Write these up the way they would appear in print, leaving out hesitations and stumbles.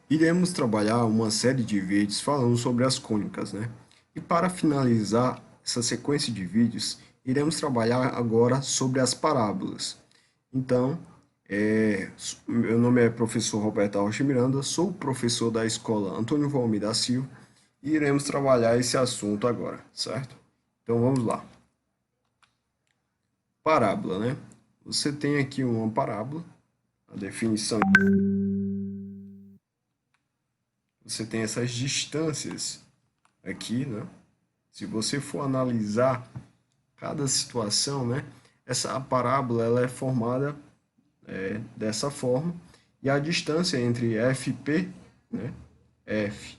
Iremos trabalhar uma série de vídeos falando sobre as cônicas, né? E para finalizar essa sequência de vídeos, iremos trabalhar agora sobre as parábolas. Então, meu nome é professor Roberto Rocha Miranda, sou professor da escola Antônio Valmir da Silva e iremos trabalhar esse assunto agora, certo? Então vamos lá. Parábola, né? Você tem aqui uma parábola, a definição. Você tem essas distâncias aqui, né? Se você for analisar cada situação, né? Essa parábola ela é formada dessa forma e a distância entre FP, né? F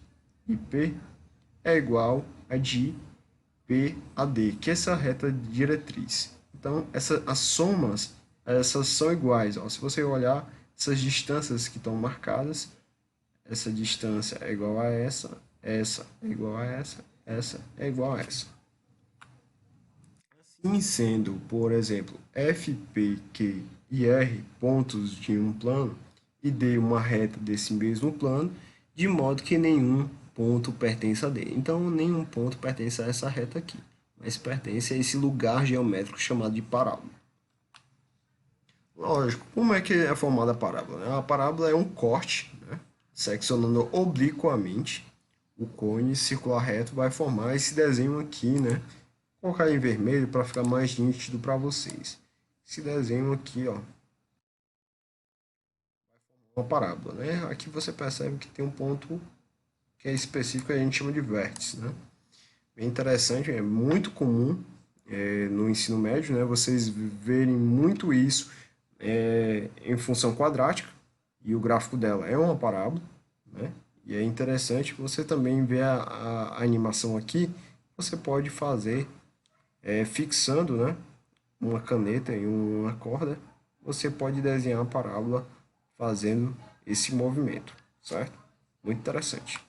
e P é igual a de P a D, que é essa reta diretriz. Então, as somas essas são iguais. Ó. Se você olhar essas distâncias que estão marcadas, essa distância é igual a essa é igual a essa é igual a essa. Assim sendo, por exemplo, F, P, Q e R pontos de um plano e D uma reta desse mesmo plano, de modo que nenhum ponto pertence a D. Então, nenhum ponto pertence a essa reta aqui, mas pertence a esse lugar geométrico chamado de parábola. Lógico, como é que é formada a parábola? Né? A parábola é um corte, né? Seccionando obliquamente o cone circular reto, vai formar esse desenho aqui, né? Vou colocar em vermelho para ficar mais nítido para vocês. Esse desenho aqui, ó, uma parábola, né? Aqui você percebe que tem um ponto que é específico, que a gente chama de vértice, né? Bem interessante, é muito comum no ensino médio, né? Vocês verem muito isso em função quadrática e o gráfico dela é uma parábola, né? E é interessante que você também vê a animação aqui, você pode fazer fixando, né? Uma caneta e uma corda, você pode desenhar a parábola fazendo esse movimento, certo? Muito interessante.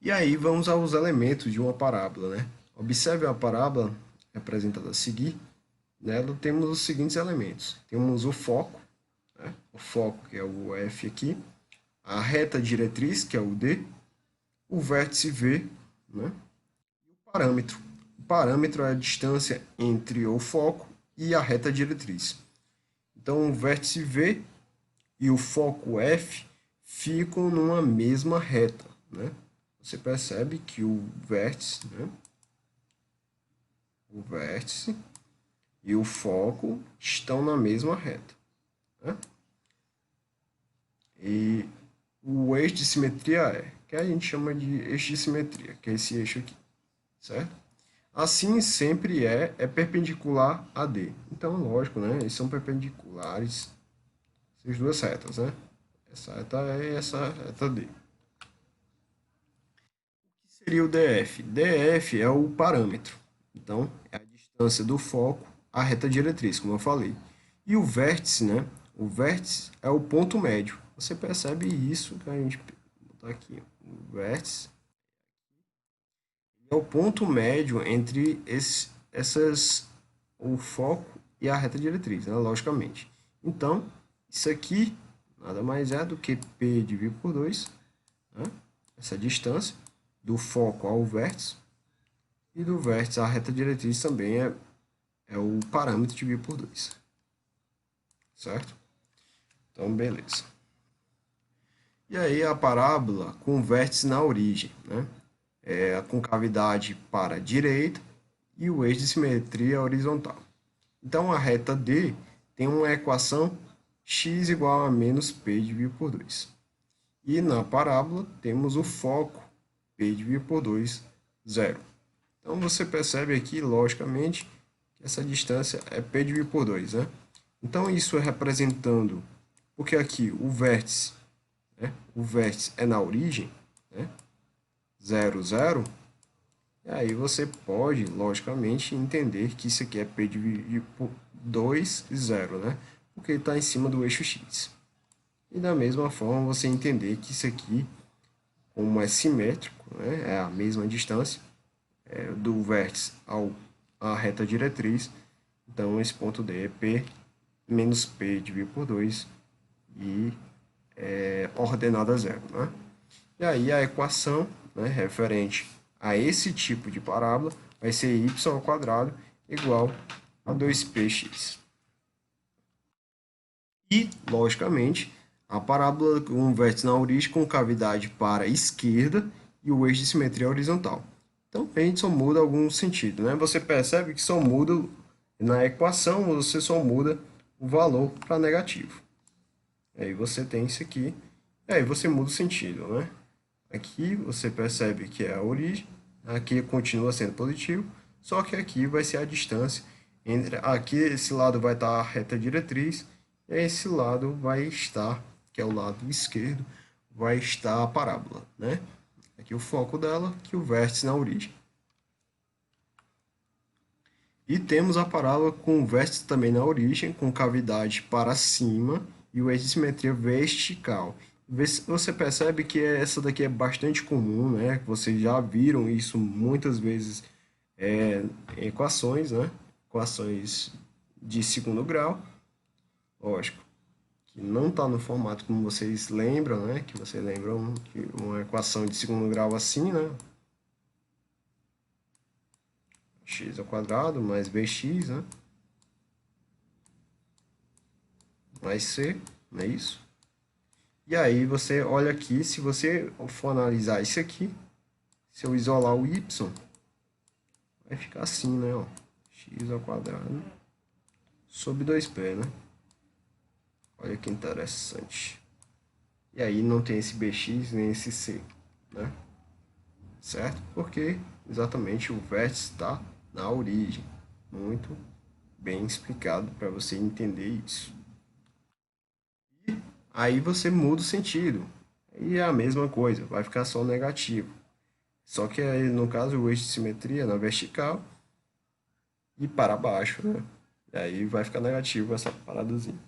E aí vamos aos elementos de uma parábola, né? Observe a parábola representada a seguir. Nela temos os seguintes elementos. Temos o foco, né? O foco que é o F aqui, a reta diretriz, que é o D, o vértice V, né? E o parâmetro. O parâmetro é a distância entre o foco e a reta diretriz. Então, o vértice V e o foco F ficam numa mesma reta, né? Você percebe que o vértice e o foco estão na mesma reta, né? E o eixo de simetria que a gente chama de eixo de simetria, que é esse eixo aqui, certo? Assim sempre é perpendicular a D. Então, lógico, né? Eles são perpendiculares, essas duas retas, né? Essa reta E e essa reta D. O que seria o DF? DF é o parâmetro. Então, é a distância do foco à reta diretriz, como eu falei. E o vértice, né? O vértice é o ponto médio. Você percebe isso que a gente botar aqui. O vértice é o ponto médio entre o foco e a reta diretriz, né? Logicamente. Então, isso aqui nada mais é do que P dividido por 2, né? Essa distância do foco ao vértice, e do vértice à reta diretriz também é o parâmetro dividido por 2, certo? Então, beleza. E aí a parábola com vértice na origem, né? É a concavidade para a direita e o eixo de simetria horizontal. Então, a reta D tem uma equação x igual a menos p dividido por 2. E na parábola temos o foco p dividido por 2, 0. Então, você percebe aqui, logicamente, que essa distância é p dividido por 2, né? Então, isso é representando, porque aqui o vértice é na origem, né? 0, 0. E aí você pode, logicamente, entender que isso aqui é P dividido por 2, 0, né? Porque está em cima do eixo X. E da mesma forma, você entender que isso aqui, como é simétrico, né? É a mesma distância do vértice à reta diretriz. Então, esse ponto D é P menos P dividido por 2. E ordenada a zero, né? E aí a equação, né, referente a esse tipo de parábola vai ser y ao quadrado igual a 2px. E, logicamente, a parábola com um vértice na origem com cavidade para a esquerda e o eixo de simetria horizontal. Então, a gente só muda algum sentido, né? Você percebe que só muda na equação, você só muda o valor para negativo. Aí você tem isso aqui, e aí você muda o sentido, né? Aqui você percebe que é a origem, aqui continua sendo positivo, só que aqui vai ser a distância entre aqui esse lado vai estar a reta diretriz e esse lado vai estar, que é o lado esquerdo, vai estar a parábola, né? Aqui o foco dela, que o vértice na origem. E temos a parábola com o vértice também na origem, com cavidade para cima e o eixo de simetria vertical. Você percebe que essa daqui é bastante comum, né? Vocês já viram isso muitas vezes em equações, né? Equações de segundo grau, lógico, que não está no formato como vocês lembram, né? Que vocês lembram que uma equação de segundo grau assim, né? X ao quadrado mais bx, né? Mais c, não é isso? E aí você olha aqui, se você for analisar isso aqui, se eu isolar o y, vai ficar assim, né? Ó, x ao quadrado sobre 2p, né? Olha que interessante. E aí não tem esse bx nem esse c, né? Certo? Porque exatamente o vértice está na origem. Muito bem explicado para você entender isso. E aí você muda o sentido. E é a mesma coisa, vai ficar só negativo. Só que aí, no caso, o eixo de simetria na vertical e para baixo, né? E aí vai ficar negativo essa paradazinha.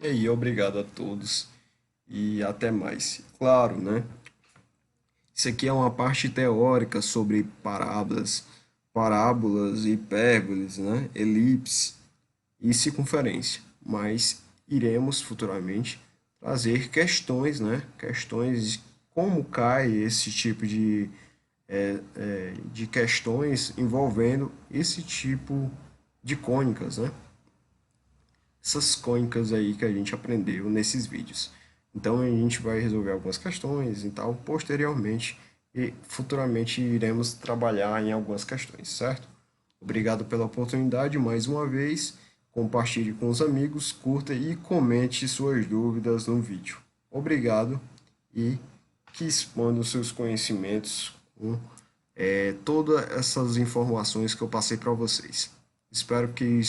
E aí, obrigado a todos e até mais. Claro, né? Isso aqui é uma parte teórica sobre parábolas, hipérboles, né? Elipse e circunferência. Mas iremos futuramente trazer questões, né? Questões de como cai esse tipo de questões envolvendo esse tipo de cônicas, né? Essas cônicas aí que a gente aprendeu nesses vídeos. Então a gente vai resolver algumas questões e tal posteriormente e futuramente iremos trabalhar em algumas questões, certo? Obrigado pela oportunidade mais uma vez. Compartilhe com os amigos, curta e comente suas dúvidas no vídeo. Obrigado e que expanda os seus conhecimentos com todas essas informações que eu passei para vocês. Espero que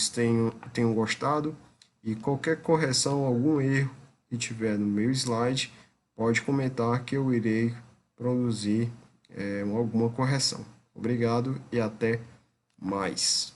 tenham gostado e qualquer correção, algum erro que tiver no meu slide, pode comentar que eu irei produzir alguma correção. Obrigado e até mais.